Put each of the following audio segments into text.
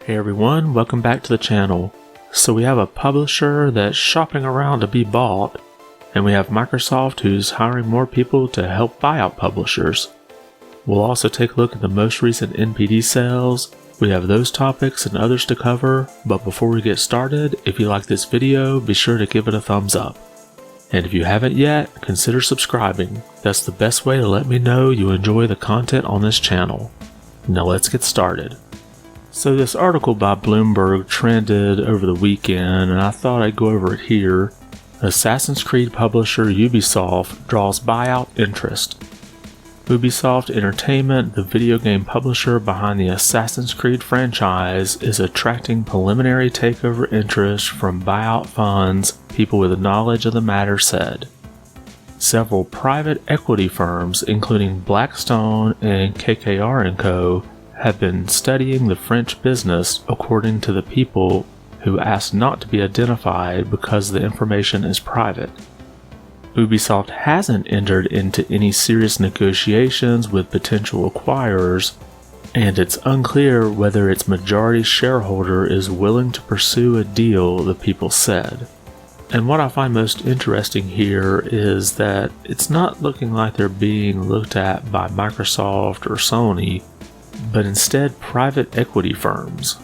Hey everyone, welcome back to the channel. So we have a publisher that's shopping around to be bought, and we have Microsoft who's hiring more people to help buy out publishers. We'll also take a look at the most recent NPD sales. We have those topics and others to cover, but before we get started, if you like this video, be sure to give it a thumbs up. And if you haven't yet, consider subscribing. That's the best way to let me know you enjoy the content on this channel. Now let's get started. So this article by Bloomberg trended over the weekend, and I thought I'd go over it here. Assassin's Creed publisher Ubisoft draws buyout interest. Ubisoft Entertainment, the video game publisher behind the Assassin's Creed franchise, is attracting preliminary takeover interest from buyout funds, people with knowledge of the matter said. Several private equity firms, including Blackstone and KKR & Co., have been studying the French business, according to the people who asked not to be identified because the information is private. Ubisoft hasn't entered into any serious negotiations with potential acquirers, and it's unclear whether its majority shareholder is willing to pursue a deal, the people said. And what I find most interesting here is that it's not looking like they're being looked at by Microsoft or Sony, but instead private equity firms.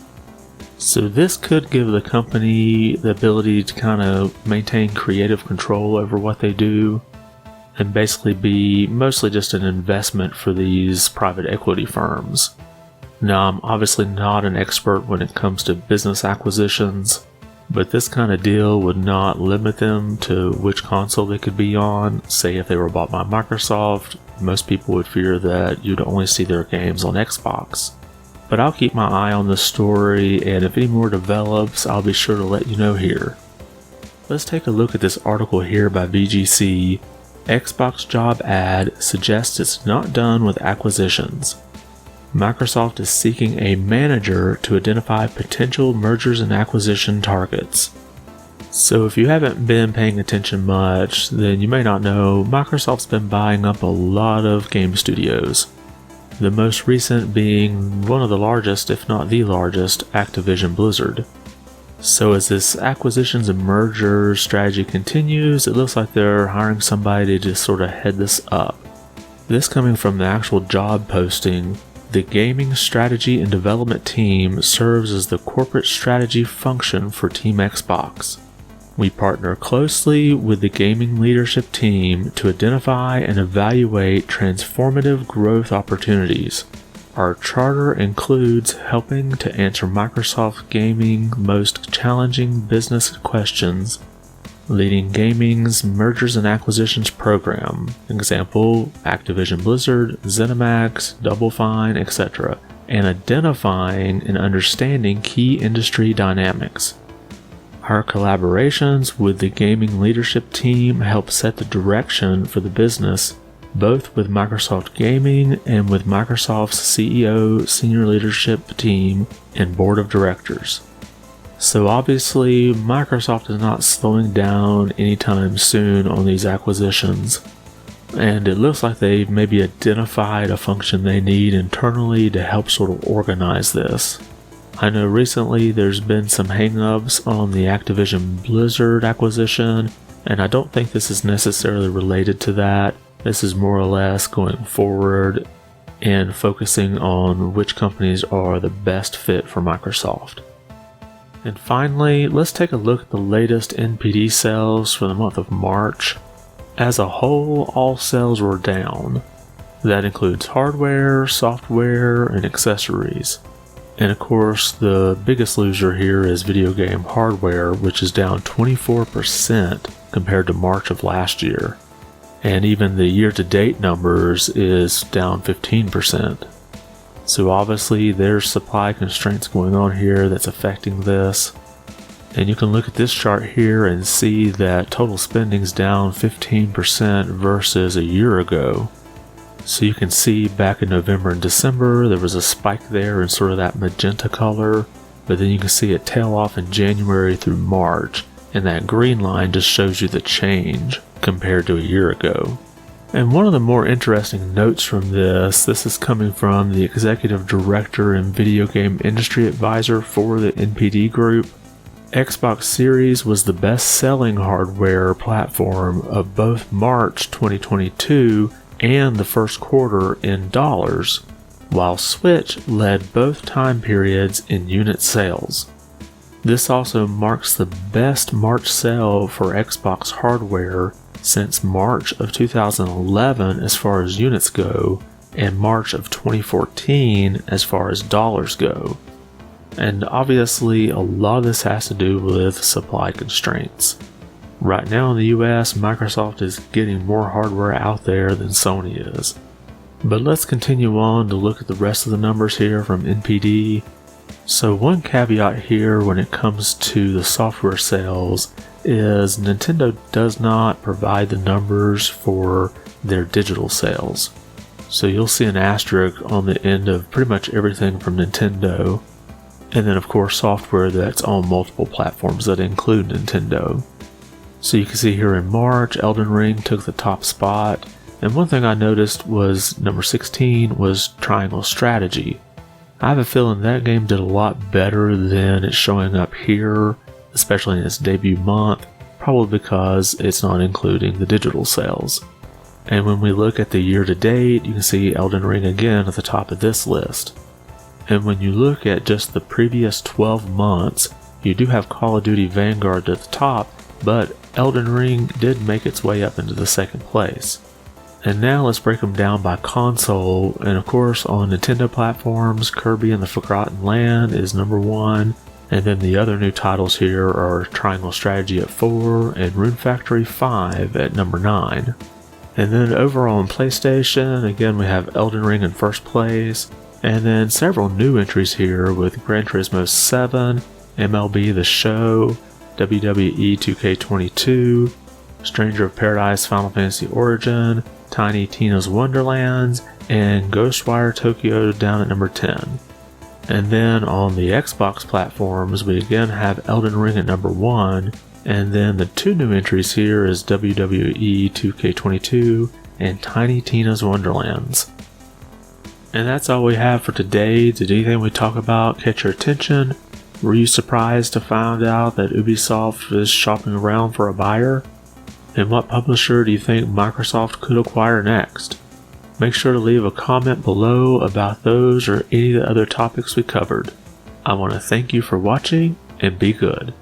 So this could give the company the ability to kind of maintain creative control over what they do and basically be mostly just an investment for these private equity firms. Now, I'm obviously not an expert when it comes to business acquisitions, but this kind of deal would not limit them to which console they could be on. Say if they were bought by Microsoft, most people would fear that you'd only see their games on Xbox. But I'll keep my eye on this story, and if any more develops, I'll be sure to let you know here. Let's take a look at this article here by VGC. Xbox job ad suggests it's not done with acquisitions. Microsoft is seeking a manager to identify potential mergers and acquisition targets. So if you haven't been paying attention much, then you may not know Microsoft's been buying up a lot of game studios. The most recent being one of the largest, if not the largest, Activision Blizzard. So as this acquisitions and mergers strategy continues, it looks like they're hiring somebody to sort of head this up. This coming from the actual job posting. The Gaming Strategy and Development Team serves as the corporate strategy function for Team Xbox. We partner closely with the gaming leadership team to identify and evaluate transformative growth opportunities. Our charter includes helping to answer Microsoft Gaming's most challenging business questions, leading gaming's mergers and acquisitions program, example, Activision Blizzard, ZeniMax, Double Fine, etc., and identifying and understanding key industry dynamics. Our collaborations with the gaming leadership team help set the direction for the business, both with Microsoft Gaming and with Microsoft's CEO, senior leadership team, and board of directors. So obviously, Microsoft is not slowing down anytime soon on these acquisitions, and it looks like they've maybe identified a function they need internally to help sort of organize this. I know recently there's been some hang-ups on the Activision Blizzard acquisition, and I don't think this is necessarily related to that. This is more or less going forward and focusing on which companies are the best fit for Microsoft. And finally, let's take a look at the latest NPD sales for the month of March. As a whole, all sales were down. That includes hardware, software, and accessories. And of course, the biggest loser here is video game hardware, which is down 24% compared to March of last year. And even the year-to-date numbers is down 15%. So obviously there's supply constraints going on here that's affecting this. And you can look at this chart here and see that total spending's down 15% versus a year ago. So you can see back in November and December there was a spike there in sort of that magenta color, but then you can see it tail off in January through March, and that green line just shows you the change compared to a year ago. And one of the more interesting notes from this is coming from the Executive Director and Video Game Industry Advisor for the NPD Group. Xbox Series was the best-selling hardware platform of both March 2022 and the first quarter in dollars, while Switch led both time periods in unit sales. This also marks the best March sale for Xbox hardware since March of 2011 as far as units go, and March of 2014 as far as dollars go. And obviously a lot of this has to do with supply constraints. Right now in the US, Microsoft is getting more hardware out there than Sony is. But let's continue on to look at the rest of the numbers here from NPD. So one caveat here when it comes to the software sales is Nintendo does not provide the numbers for their digital sales. So you'll see an asterisk on the end of pretty much everything from Nintendo, and then of course software that's on multiple platforms that include Nintendo. So you can see here in March, Elden Ring took the top spot, and one thing I noticed was number 16 was Triangle Strategy. I have a feeling that game did a lot better than it's showing up here, especially in its debut month, probably because it's not including the digital sales. And when we look at the year to date, you can see Elden Ring again at the top of this list. And when you look at just the previous 12 months, you do have Call of Duty Vanguard at the top, but Elden Ring did make its way up into the second place. And now let's break them down by console, and of course on Nintendo platforms, Kirby and the Forgotten Land is number 1, and then the other new titles here are Triangle Strategy at 4 and Rune Factory 5 at number 9. And then overall on PlayStation, again we have Elden Ring in first place, and then several new entries here with Gran Turismo 7, MLB The Show, WWE 2K22, Stranger of Paradise Final Fantasy Origin, Tiny Tina's Wonderlands, and Ghostwire Tokyo down at number 10. And then on the Xbox platforms, we again have Elden Ring at number 1, and then the two new entries here is WWE 2K22 and Tiny Tina's Wonderlands. And that's all we have for today. Did anything we talk about catch your attention? Were you surprised to find out that Ubisoft is shopping around for a buyer? And what publisher do you think Microsoft could acquire next? Make sure to leave a comment below about those or any of the other topics we covered. I want to thank you for watching and be good.